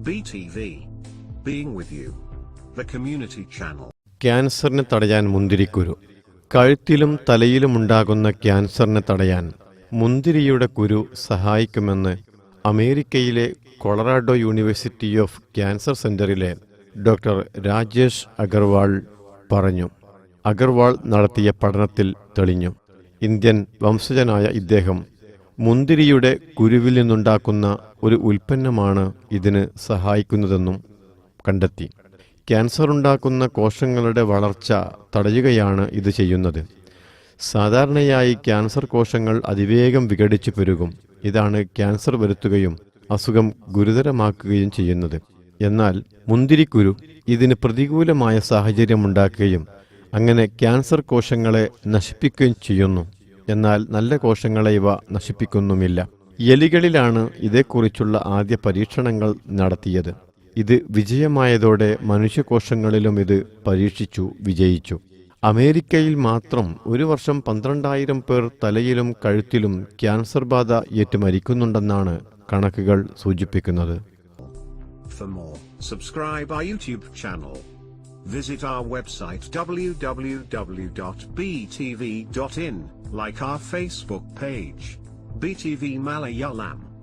BTV. Being with you. The community channel. ക്യാൻസറിനെ തടയാൻ മുന്തിരിക്കുരു. കഴുത്തിലും തലയിലുമുണ്ടാകുന്ന ക്യാൻസറിനെ തടയാൻ മുന്തിരിയുടെ കുരു സഹായിക്കുമെന്ന് അമേരിക്കയിലെ കൊളറാഡോ യൂണിവേഴ്സിറ്റി ഓഫ് ക്യാൻസർ സെന്ററിലെ ഡോക്ടർ രാജേഷ് അഗർവാൾ പറഞ്ഞു. അഗർവാൾ നടത്തിയ പഠനത്തിൽ തെളിഞ്ഞു. ഇന്ത്യൻ വംശജനായ ഇദ്ദേഹം മുന്തിരിയുടെ കുരുവിൽ നിന്നുണ്ടാക്കുന്ന ഒരു ഉൽപ്പന്നമാണ് ഇതിന് സഹായിക്കുന്നതെന്നും കണ്ടെത്തി. ക്യാൻസർ ഉണ്ടാക്കുന്ന കോശങ്ങളുടെ വളർച്ച തടയുകയാണ് ഇത് ചെയ്യുന്നത്. സാധാരണയായി ക്യാൻസർ കോശങ്ങൾ അതിവേഗം വിഘടിച്ചു പെരുകും. ഇതാണ് ക്യാൻസർ വരുത്തുകയും അസുഖം ഗുരുതരമാക്കുകയും ചെയ്യുന്നത്. എന്നാൽ മുന്തിരിക്കുരു ഇതിന് പ്രതികൂലമായ സാഹചര്യമുണ്ടാക്കുകയും അങ്ങനെ ക്യാൻസർ കോശങ്ങളെ നശിപ്പിക്കുകയും ചെയ്യുന്നു. എന്നാൽ നല്ല കോശങ്ങളെ ഇവ നശിപ്പിക്കുന്നുമില്ല. എലികളിലാണ് ഇതേക്കുറിച്ചുള്ള ആദ്യ പരീക്ഷണങ്ങൾ നടത്തിയത്. ഇത് വിജയമായതോടെ മനുഷ്യകോശങ്ങളിലും ഇത് പരീക്ഷിച്ചു വിജയിച്ചു. അമേരിക്കയിൽ മാത്രം ഒരു വർഷം 12,000 പേർ തലയിലും കഴുത്തിലും ക്യാൻസർ ബാധ ഏറ്റ് മരിക്കുന്നുണ്ടെന്നാണ് കണക്കുകൾ സൂചിപ്പിക്കുന്നത്. For more, subscribe our YouTube channel. Visit our website www.btv.in, like our Facebook page, BTV Malayalam.